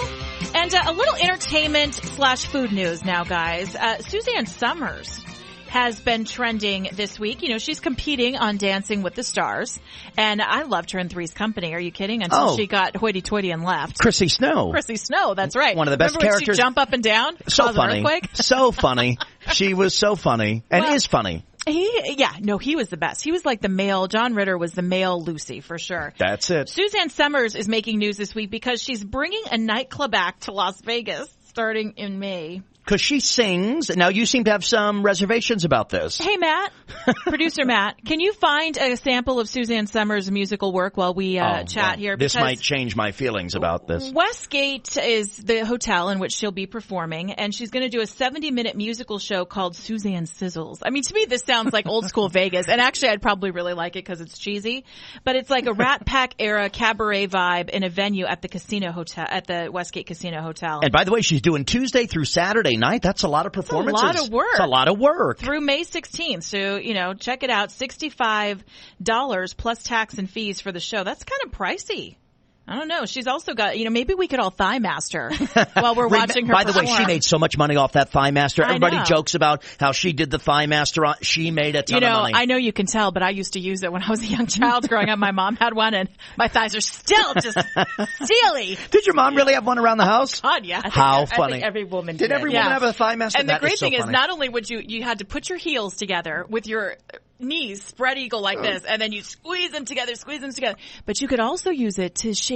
And a little entertainment/food news now, guys. Suzanne Summers has been trending this week. You know, she's competing on Dancing with the Stars. And I loved her in Three's Company. Are you kidding? Until she got hoity-toity and left.
Chrissy Snow.
Chrissy Snow, that's right.
One of the best
Remember
characters.
When she'd jump up and down?
So
cause
funny.
An earthquake?
So funny. She was so funny. And is funny.
He was the best. He was like the male, John Ritter was the male Lucy for sure.
That's it.
Suzanne Summers is making news this week because she's bringing a nightclub act to Las Vegas starting in May.
Because she sings. Now, you seem to have some reservations about this.
Hey, Matt, producer Matt, can you find a sample of Suzanne Summers' musical work while we chat here?
This might change my feelings about this.
Westgate is the hotel in which she'll be performing, and she's going to do a 70-minute musical show called Suzanne Sizzles. I mean, to me, this sounds like old school Vegas, and actually, I'd probably really like it because it's cheesy, but it's like a Rat Pack era cabaret vibe in a venue at the casino hotel, at the Westgate Casino Hotel.
And by the way, she's doing Tuesday through Saturday night. That's a lot of performances.
It's a lot of work.
It's a lot of work.
Through May 16th. So, check it out. $65 plus tax and fees for the show. That's kind of pricey. I don't know. She's also got, maybe we could all thigh master while we're watching her
By the way,
perform.
she made so much money off that thigh master. Everybody
know.
jokes about how she did the thigh master. She made a ton of money.
I know you can tell, but I used to use it when I was a young child growing up. My mom had one, and my thighs are still just steely.
Did your mom really have one around the house?
God, yeah.
How funny.
I think every woman
did. Every woman have a thigh master?
And the
That
great thing is,
funny.
not only would you had to put your heels together with your knees spread eagle like this, and then you squeeze them together, but you could also use it to shape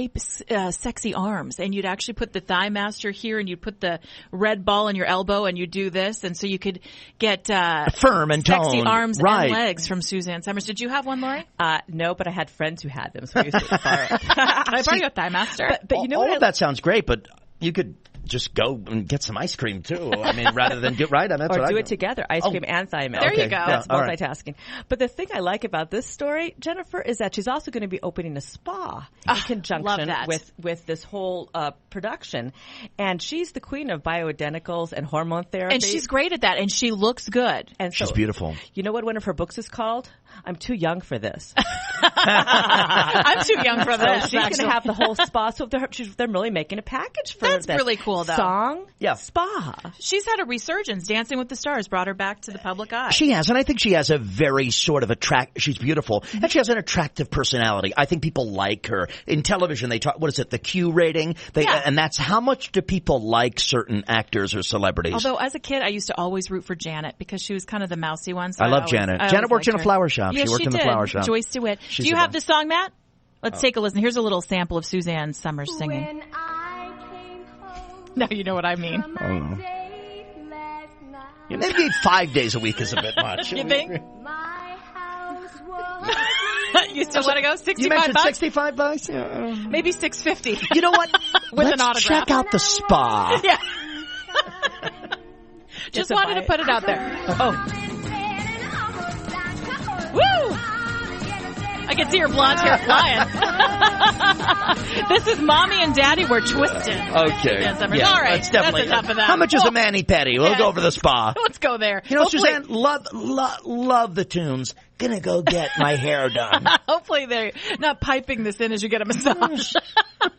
sexy arms, and you'd actually put the thigh master here, and you'd put the red ball in your elbow, and you do this, and so you could get
firm and
sexy
toned.
arms
Right.
and legs from Suzanne Summers. Did you have one, Lori?
No, but I had friends who had them, so I used to borrow it.
Can I borrow you a thigh master?
But you know
all
what?
of that sounds great, but you could just go and get some ice cream too. I mean, rather than get right. That's
or
what
do
I
it together, ice cream and thigh mask.
There you go.
That's
all right.
multitasking. But the thing I like about this story, Jennifer, is that she's also going to be opening a spa in conjunction
love that.
with this whole production. And she's the queen of bioidenticals and hormone therapy.
And she's great at that, and she looks good.
And so,
She's beautiful.
You know what one of her books is called? I'm Too Young for This.
I'm too young for
So
this.
she's going to have the whole spa. So they're really making a package for
That's
this.
really cool, though.
Song, spa.
She's had a resurgence. Dancing with the Stars brought her back to the public eye.
She has, and I think she has a very sort of she's beautiful, and she has an attractive personality. I think people like her. In television, they talk, what is it, the Q rating? And that's how much do people like certain actors or celebrities?
Although, as a kid, I used to always root for Janet because she was kind of the mousy one. So
I love Janet. Janet worked in a flower shop.
Yes,
she worked in the
did.
flower shop.
Joyce DeWitt.
She's
Do you
the
have
best.
the song, Matt? Let's take a listen. Here's a little sample of Suzanne Summers singing. Now you know what I mean.
Maybe 5 days a week is a bit much.
You think? You still want to go? 65
You mentioned
bucks?
$65? Yeah.
Maybe $6.50.
You know what?
With
Let's
an autograph.
check out the spa.
Yeah. Just wanted to put it out there. Oh. Woo! I can see your blonde hair flying. This is Mommy and Daddy Were Twisted.
Okay.
Yes,
Yeah,
all right.
that's definitely.
That's enough of that.
How much is a mani-pedi? We'll
Yeah.
go over the spa.
Let's go there.
You know,
Hopefully-
Suzanne, love the tunes. Gonna go get my hair done.
Hopefully they're not piping this in as you get a massage. All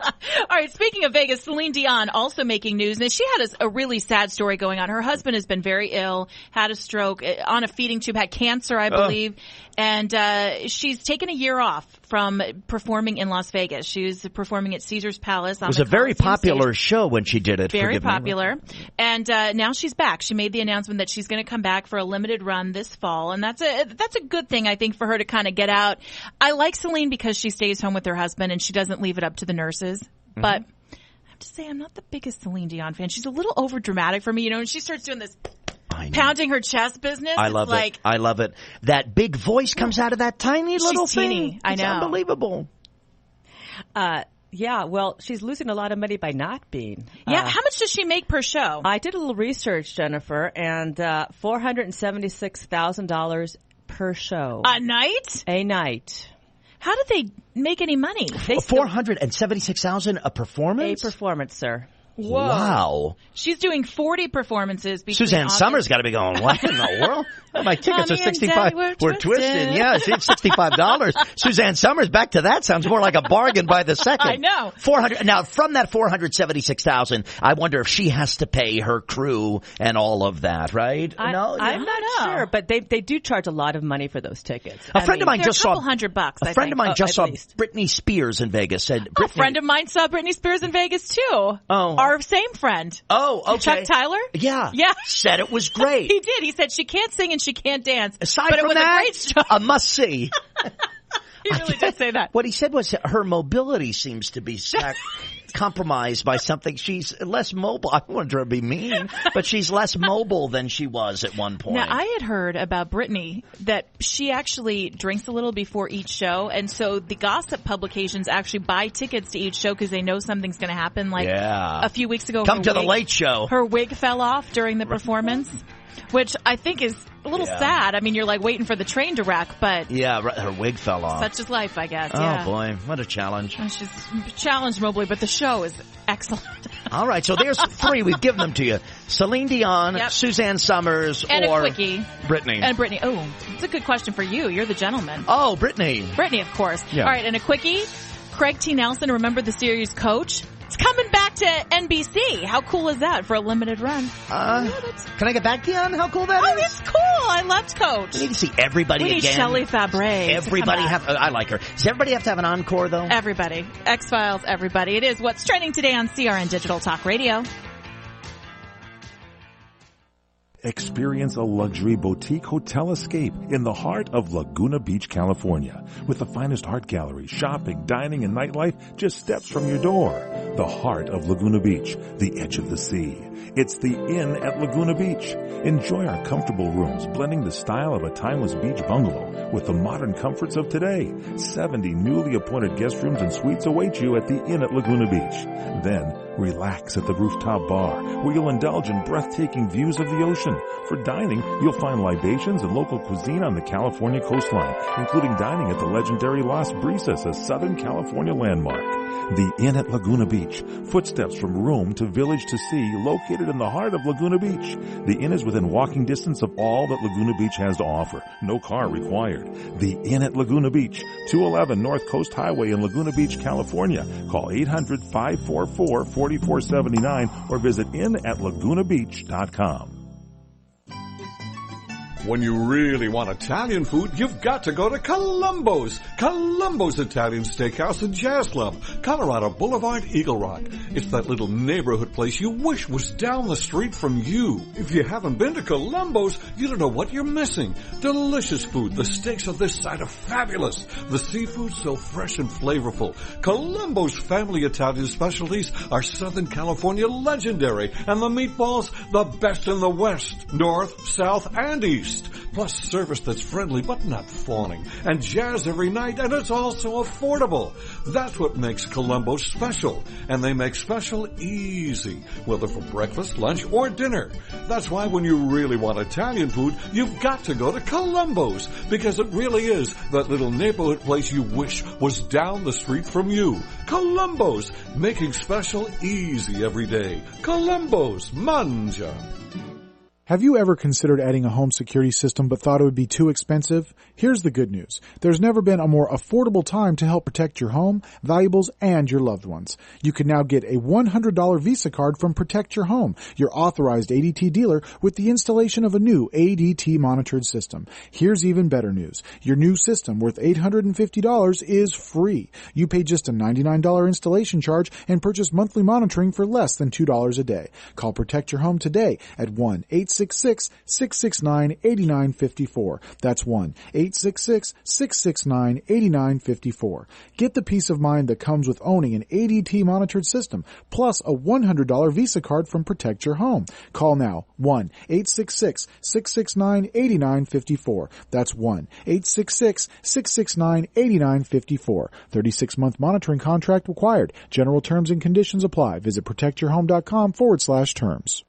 right, speaking of Vegas, Celine Dion also making news. Now, she had a really sad story going on. Her husband has been very ill, had a stroke, on a feeding tube, had cancer, I believe. And she's taken a year off from performing in Las Vegas. She was performing at Caesar's Palace.
It was a very popular show when she did it.
Very
forgive me.
popular. And now she's back. She made the announcement that she's going to come back for a limited run this fall. And that's a good thing, I think, for her to kind of get out. I like Celine because she stays home with her husband and she doesn't leave it up to the nurses.
Mm-hmm.
But I have to say, I'm not the biggest Celine Dion fan. She's a little over dramatic for me. You know, when she starts doing this pounding her chest business,
I love
it's
it. I love it. That big voice comes out of that tiny little
She's
thing.
teeny. I
It's
know.
unbelievable.
Yeah, well, she's losing a lot of money by not being.
Yeah, how much does she make per show?
I did a little research, Jennifer, and $476,000 per show.
A night?
A night.
How did they make any money?
$476,000 a performance?
A performance, sir.
Whoa.
Wow.
She's doing 40 performances between
Suzanne
August-
Summers got to be going, what in the world? Oh, my tickets
Mommy
are
and
65.
Daddy were
twisted.
twisted.
Yeah, it's $65. Suzanne Summers, back to that, sounds more like a bargain by the second.
I know.
400. Now, from that 476,000, I wonder if she has to pay her crew and all of that, right?
I'm not sure, but they do charge a lot of money for those tickets.
A friend of mine just saw
$200.
a friend of mine just saw Britney Spears in Vegas. Said
A friend of mine saw Britney Spears in Vegas too.
Oh.
Our same friend.
Oh, okay.
Chuck Tyler?
Yeah.
Yeah.
Said it was great.
He did. He said she can't sing and she can't dance.
Aside
but it
from
was
that,
a great show.
a must-see.
He really did say that.
What he said was her mobility seems to be compromised by something. She's less mobile. I want her to be mean, but she's less mobile than she was at one point.
Now, I had heard about Brittany that she actually drinks a little before each show, and so the gossip publications actually buy tickets to each show because they know something's going to happen. Like a few weeks ago,
Come to the Late Show.
Her wig fell off during the performance, which I think is a little sad. I mean, you're like waiting for the train to wreck, but
yeah, her wig fell off.
Such is life, I guess.
Oh boy, what a challenge!
She's challenged mobilely, but the show is excellent.
All right, so there's 3. We've given them to you: Celine Dion, Suzanne Summers,
and
or
a quickie.
Brittany.
And Brittany. Oh, it's a good question for you. You're the gentleman.
Oh, Brittany.
Brittany, of course.
Yeah.
All right, and a quickie. Craig T. Nelson, remember the series Coach? It's coming back to NBC. How cool is that for a limited run?
Can I get back to you on how cool that
is? It's cool. I loved Coach.
We need to see everybody
we
again.
We need Shelley Fabre.
Everybody I like her. Does everybody have to have an encore, though?
Everybody. X-Files, everybody. It is what's trending today on CRN Digital Talk Radio.
Experience a luxury boutique hotel escape in the heart of Laguna Beach, California. With the finest art gallery, shopping, dining, and nightlife just steps from your door. The heart of Laguna Beach, the edge of the sea. It's the Inn at Laguna Beach. Enjoy our comfortable rooms, blending the style of a timeless beach bungalow with the modern comforts of today. 70 newly appointed guest rooms and suites await you at the Inn at Laguna Beach. Then, relax at the rooftop bar, where you'll indulge in breathtaking views of the ocean. For dining, you'll find libations and local cuisine on the California coastline, including dining at the legendary Las Brisas, a Southern California landmark. The Inn at Laguna Beach, footsteps from room to village to sea, located in the heart of Laguna Beach. The Inn is within walking distance of all that Laguna Beach has to offer. No car required. The Inn at Laguna Beach, 211 North Coast Highway in Laguna Beach, California. Call 800-544-4479 or visit inatlagunabeach.com.
When you really want Italian food, you've got to go to Columbo's. Columbo's Italian Steakhouse and Jazz Club, Colorado Boulevard, Eagle Rock. It's that little neighborhood place you wish was down the street from you. If you haven't been to Columbo's, you don't know what you're missing. Delicious food. The steaks on this side are fabulous. The seafood so fresh and flavorful. Columbo's family Italian specialties are Southern California legendary, and the meatballs, the best in the West, North, South, and East. Plus service that's friendly but not fawning, and jazz every night, and it's also affordable. That's what makes Columbo special, and they make special easy, whether for breakfast, lunch, or dinner. That's why when you really want Italian food, you've got to go to Columbo's, because it really is that little neighborhood place you wish was down the street from you. Columbo's, making special easy every day. Columbo's, mangia.
Have you ever considered adding a home security system but thought it would be too expensive? Here's the good news. There's never been a more affordable time to help protect your home, valuables, and your loved ones. You can now get a $100 Visa card from Protect Your Home, your authorized ADT dealer, with the installation of a new ADT monitored system. Here's even better news. Your new system, worth $850, is free. You pay just a $99 installation charge and purchase monthly monitoring for less than $2 a day. Call Protect Your Home today at 1-866-669-8954. That's 1-866-669-8954. Get the peace of mind that comes with owning an ADT monitored system, plus a $100 Visa card from Protect Your Home. Call now, 1-866-669-8954. That's 1-866-669-8954. 36-month monitoring contract required. General terms and conditions apply. Visit protectyourhome.com/terms.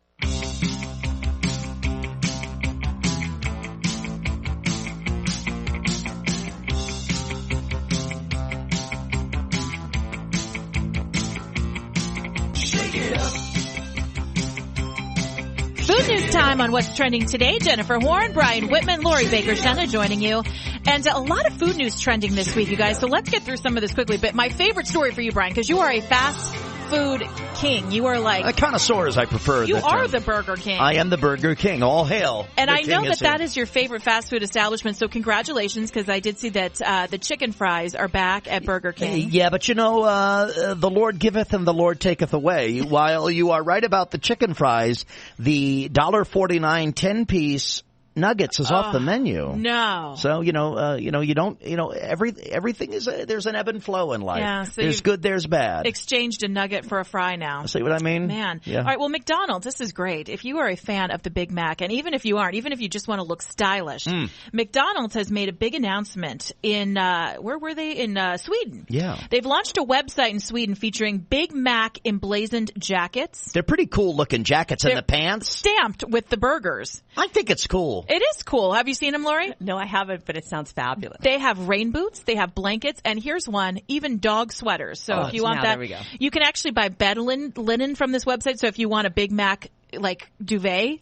Food news time on What's Trending Today. Jennifer Horn, Brian Whitman, Lori Baker-Shenna joining you. And a lot of food news trending this week, you guys. So let's get through some of this quickly. But my favorite story for you, Brian, because you are a fast food king. You are like
a connoisseur, as I prefer.
You are the Burger King.
I am the Burger King. All hail.
And I know that is your favorite fast food establishment. So congratulations, because I did see that the chicken fries are back at Burger King.
Yeah, but you know, the Lord giveth and the Lord taketh away. While you are right about the chicken fries, the $1.49 10-piece nuggets is off the menu.
No.
So, you don't, everything is, there's an ebb and flow in life.
Yeah, so
there's good, there's bad.
Exchanged a nugget for a fry now.
See what I mean?
Man.
Yeah.
All right, well, McDonald's, this is great. If you are a fan of the Big Mac, and even if you aren't, even if you just want to look stylish, McDonald's has made a big announcement in, where were they? In Sweden.
Yeah.
They've launched a website in Sweden featuring Big Mac emblazoned jackets.
They're pretty cool looking jackets and the pants.
Stamped with the burgers.
I think it's cool.
It is cool. Have you seen them, Lori?
No, I haven't, but it sounds fabulous.
They have rain boots. They have blankets. And here's one, even dog sweaters. So if you want that,
there we go.
you can actually buy bed linen from this website. So if you want a Big Mac, like, duvet,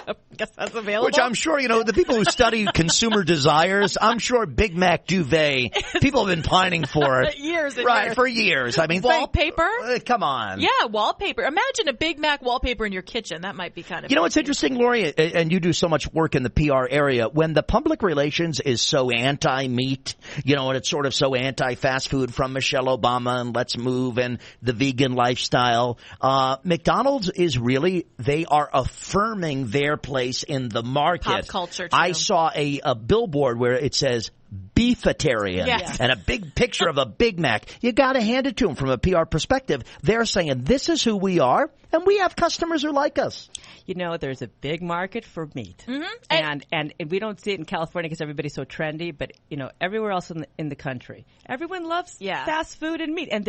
I guess that's available.
Which I'm sure, the people who study consumer desires, I'm sure Big Mac duvet, people have been pining for it.
Years and
right,
years.
for years. I mean,
wallpaper?
Come on.
Yeah, wallpaper. Imagine a Big Mac wallpaper in your kitchen. That might be kind of...
You know what's interesting, Lori, and you do so much work in the PR area, when the public relations is so anti-meat, and it's sort of so anti-fast food from Michelle Obama and Let's Move and the vegan lifestyle, McDonald's is really, they are affirming their place in the market.
Pop culture, too.
I saw a billboard where it says beefitarian and a big picture of a Big Mac. You got to hand it to them from a PR perspective. They're saying this is who we are, and we have customers who like us.
There's a big market for meat,
mm-hmm.
and we don't see it in California because everybody's so trendy. But everywhere else in the country, everyone loves fast food and meat, and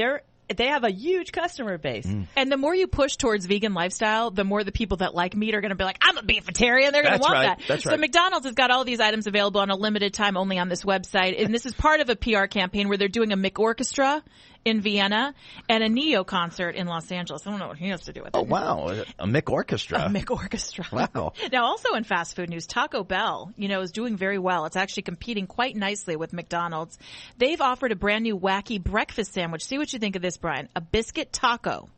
they have a huge customer base.
And the more you push towards vegan lifestyle, the more the people that like meat are going to be like, I'm a beefitarian. They're going to want that.
That's
so
right.
McDonald's has got all these items available on a limited time only on this website. And this is part of a PR campaign where they're doing a McOrchestra in Vienna and a Neo concert in Los Angeles. I don't know what he has to do with it.
Oh, wow. A McOrchestra.
A McOrchestra.
Wow.
Now, also in fast food news, Taco Bell, is doing very well. It's actually competing quite nicely with McDonald's. They've offered a brand new wacky breakfast sandwich. See what you think of this, Brian. A biscuit taco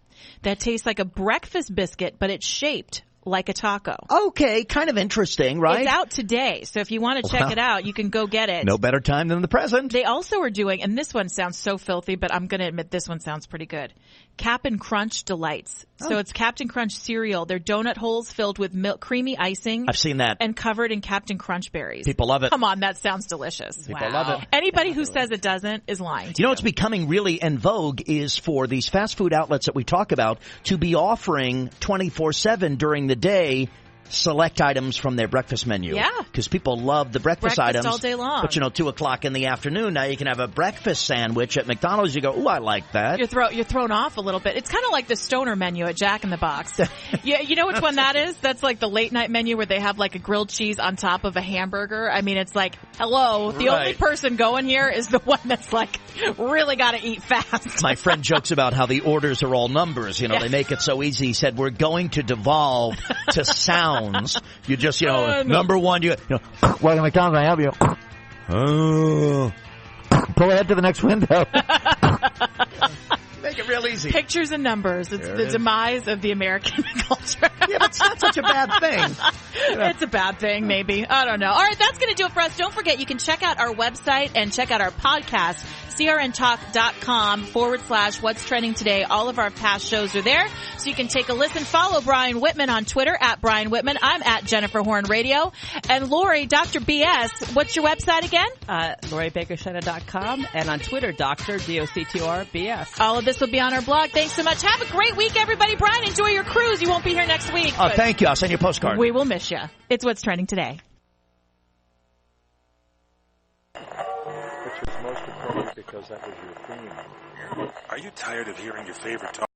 that tastes like a breakfast biscuit, but it's shaped like a taco.
Okay, kind of interesting, right?
It's out today, so if you want to check it out, you can go get it.
No better time than the present.
They also are doing, and this one sounds so filthy, but I'm going to admit this one sounds pretty good, Cap'n Crunch Delights. So it's Captain Crunch cereal. They're donut holes filled with creamy icing.
I've seen that.
And covered in Captain Crunch berries.
People love it.
Come on, that sounds delicious.
People love it.
Anybody who says it doesn't is lying to
you. What's becoming really en vogue is for these fast food outlets that we talk about to be offering 24/7 during the day select items from their breakfast menu.
Yeah.
Because people love the breakfast items.
all day long.
But 2:00 in the afternoon, now you can have a breakfast sandwich at McDonald's. You go, ooh, I like that.
You're thrown off a little bit. It's kind of like the stoner menu at Jack in the Box. Yeah, you know which one that is? That's like the late night menu where they have like a grilled cheese on top of a hamburger. I mean, it's like, hello, the only person going here is the one that's like really got to eat fast.
My friend jokes about how the orders are all numbers. They make it so easy. He said, we're going to devolve to sound. You just, number one, welcome to McDonald's, I help you. Pull ahead to the next window. Make it real easy.
Pictures and numbers. It's the demise of the American culture.
Yeah, but it's not such a bad thing.
It's a bad thing, maybe. I don't know. All right, that's going to do it for us. Don't forget, you can check out our website and check out our podcast, crntalk.com/what's trending today. All of our past shows are there, so you can take a listen. Follow Brian Whitman on Twitter, @Brian Whitman. I'm @Jennifer Horn Radio. And Lori, Dr. BS, what's your website again?
LoriBakerShana.com, and on Twitter, Dr. DOCTOR-BS.
All of this will be on our blog. Thanks so much. Have a great week, everybody. Brian, enjoy your cruise. You won't be here next week.
Oh, thank you. I'll send you a postcard.
We will miss you. It's What's Trending Today.
Which was most appropriate because that was your theme. Are you tired of hearing your favorite talk?